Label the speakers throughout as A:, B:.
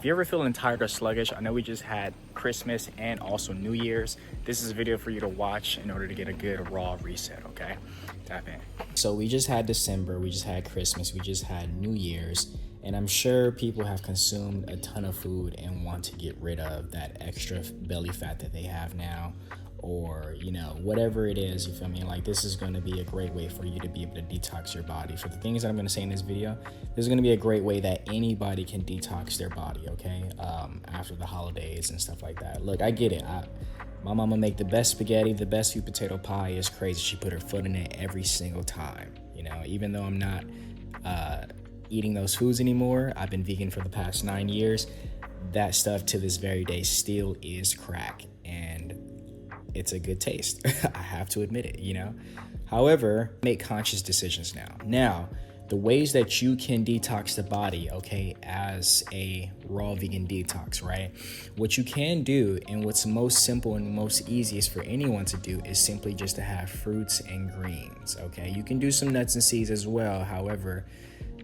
A: If you're ever feeling tired or sluggish, I know we just had Christmas and also New Year's. This is a video for you to watch in order to get a good raw reset, okay? Tap in.
B: So we just had December, we just had Christmas, we just had New Year's, and I'm sure people have consumed a ton of food and want to get rid of that extra belly fat that they have now, or, you know, whatever it is, you feel me? Like, this is going to be a great way for you to be able to detox your body. For the things that I'm going to say in this video, this is going to be a great way that anybody can detox their body, okay? After the holidays and stuff like that. Look, I get it. My mama make the best spaghetti, the best sweet potato pie. Is crazy. She put her foot in it every single time, you know? Even though I'm not eating those foods anymore, I've been vegan for the past 9 years, that stuff to this very day still is crack, and it's a good taste. I have to admit it, you know? However, make conscious decisions now. Now, the ways that you can detox the body, okay, as a raw vegan detox, right? What you can do, and what's most simple and most easiest for anyone to do, is simply just to have fruits and greens, okay? You can do some nuts and seeds as well. However,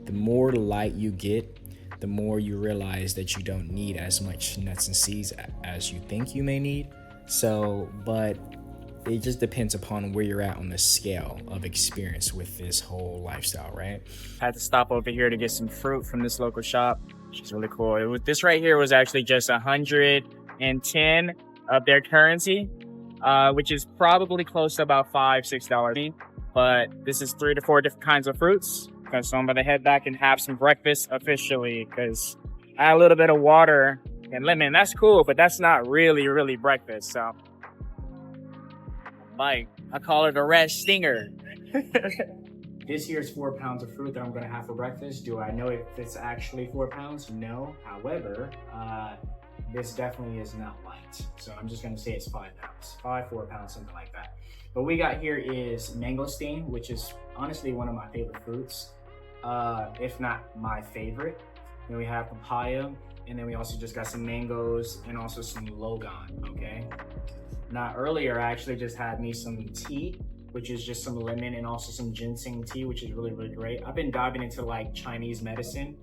B: the more light you get, the more you realize that you don't need as much nuts and seeds as you think you may need. So, but it just depends upon where you're at on the scale of experience with this whole lifestyle, right?
A: Had to stop over here to get some fruit from this local shop, which is really cool. This right here was actually just 110 of their currency, which is probably close to about $5-6. But this is 3 to 4 different kinds of fruits. So I'm gonna head back and have some breakfast officially, because I had a little bit of water and lemon. That's cool, but that's not really breakfast. So, like, I call it a red stinger. This here is 4 pounds of fruit that I'm gonna have for breakfast. Do I know if it's actually 4 pounds? No. However, this definitely is not light. So I'm just gonna say it's 5 pounds, 4 pounds, something like that. What we got here is mangosteen, which is honestly one of my favorite fruits, if not my favorite. Then we have papaya, and then we also just got some mangoes and also some logan, okay? Now earlier, I actually just had me some tea, which is just some lemon and also some ginseng tea, which is really great. I've been diving into like Chinese medicine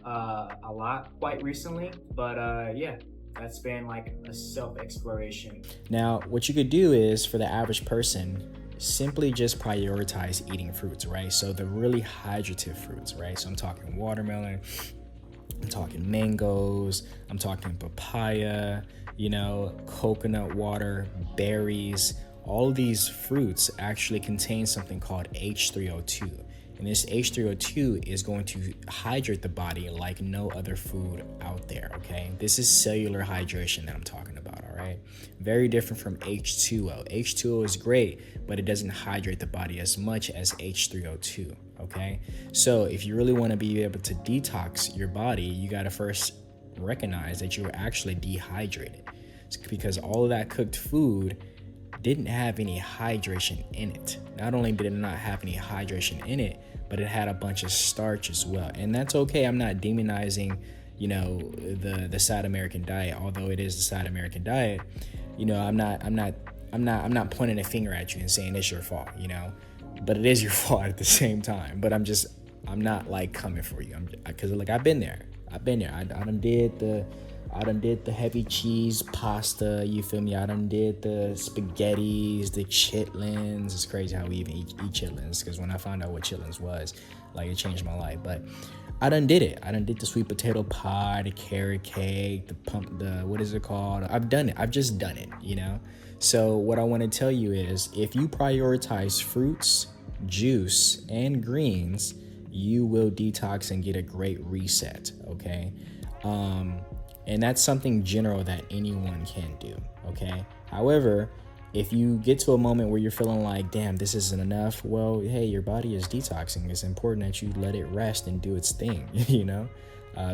A: a lot quite recently, but yeah, that's been like a self-exploration.
B: Now, what you could do is, for the average person, simply just prioritize eating fruits, right? So the really hydrative fruits, right? So I'm talking watermelon, I'm talking mangoes, I'm talking papaya, you know, coconut water, berries. All of these fruits actually contain something called H3O2. And this H3O2 is going to hydrate the body like no other food out there, okay? This is cellular hydration that I'm talking about, all right? Very different from H2O. H2O is great, but it doesn't hydrate the body as much as H3O2, okay? So if you really want to be able to detox your body, you got to first recognize that you're actually dehydrated. It's because all of that cooked food didn't have any hydration in it. Not only did it not have any hydration in it, but it had a bunch of starch as well. And that's okay. I'm not demonizing, you know, the South American diet, although it is the South American diet. You know, I'm not pointing a finger at you and saying it's your fault, you know, but it is your fault at the same time. But I'm not like coming for you. Because like I've been there. I done did the heavy cheese pasta, you feel me? I done did the spaghettis, the chitlins. It's crazy how we even eat chitlins, because when I found out what chitlins was, like, it changed my life. But I done did it. I done did the sweet potato pie, the carrot cake, what is it called? I've done it. I've just done it, you know? So what I want to tell you is, if you prioritize fruits, juice, and greens, you will detox and get a great reset, okay? And that's something general that anyone can do, okay? However, if you get to a moment where you're feeling like, damn, this isn't enough, well, hey, your body is detoxing. It's important that you let it rest and do its thing, you know?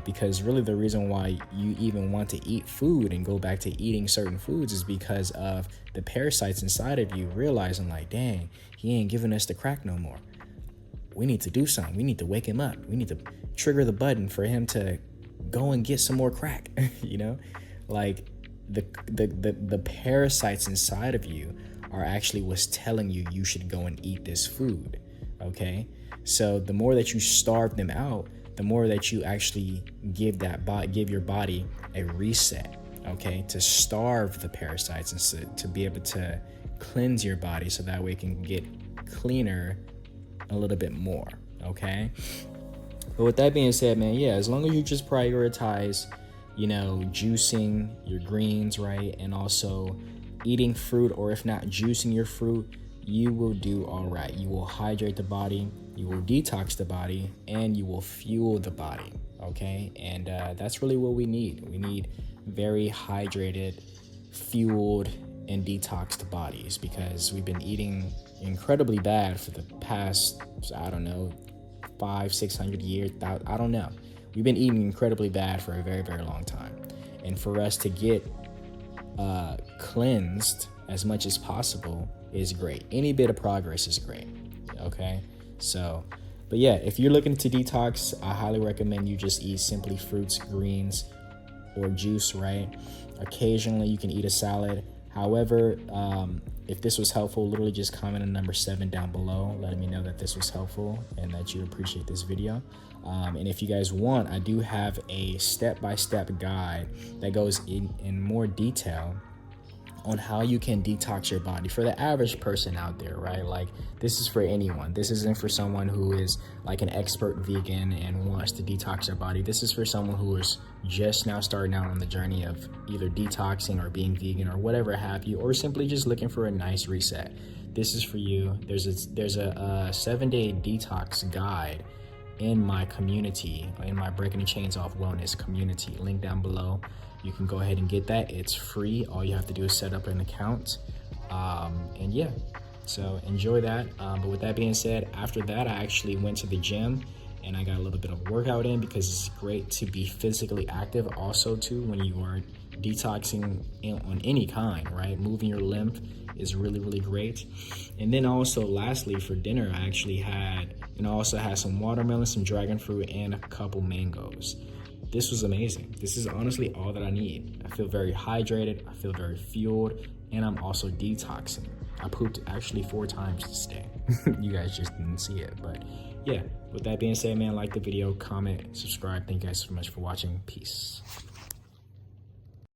B: Because really the reason why you even want to eat food and go back to eating certain foods is because of the parasites inside of you realizing like, dang, he ain't giving us the crack no more. We need to do something. We need to wake him up. We need to trigger the button for him to go and get some more crack, you know? Like, the parasites inside of you are actually what's telling you you should go and eat this food, okay? So the more that you starve them out, the more that you actually give your body a reset, okay, to starve the parasites and to be able to cleanse your body so that way it can get cleaner a little bit more, okay? But with that being said, man, yeah, as long as you just prioritize, you know, juicing your greens, right, and also eating fruit, or if not juicing your fruit, you will do all right. You will hydrate the body, you will detox the body, and you will fuel the body, okay? And that's really what we need. We need very hydrated, fueled, and detoxed bodies, because we've been eating incredibly bad for the past, I don't know, 500-600 years. I don't know. We've been eating incredibly bad for a very, very long time. And for us to get cleansed as much as possible is great. Any bit of progress is great, okay? So, but yeah, if you're looking to detox, I highly recommend you just eat simply fruits, greens, or juice, right? Occasionally you can eat a salad. However, if this was helpful, literally just comment on number 7 down below, letting me know that this was helpful and that you appreciate this video. And if you guys want, I do have a step-by-step guide that goes in more detail on how you can detox your body for the average person out there, right? Like, this is for anyone. This isn't for someone who is like an expert vegan and wants to detox their body. This is for someone who is just now starting out on the journey of either detoxing or being vegan or whatever have you, or simply just looking for a nice reset. This is for you. There's a 7-day detox guide in my community, in my Breaking the Chains Off Wellness community, link down below. You can go ahead and get that. It's free. All you have to do is set up an account. And yeah, so enjoy that. But with that being said, after that, I actually went to the gym and I got a little bit of workout in, because it's great to be physically active also too when you are detoxing on any kind, right? Moving your lymph is really, really great. And then also lastly, for dinner, I actually had, also had some watermelon, some dragon fruit, and a couple mangoes. This was amazing. This is honestly all that I need. I feel very hydrated, I feel very fueled, and I'm also detoxing. I pooped actually 4 times this day. You guys just didn't see it, but yeah. With that being said, man, like the video, comment, subscribe. Thank you guys so much for watching. Peace.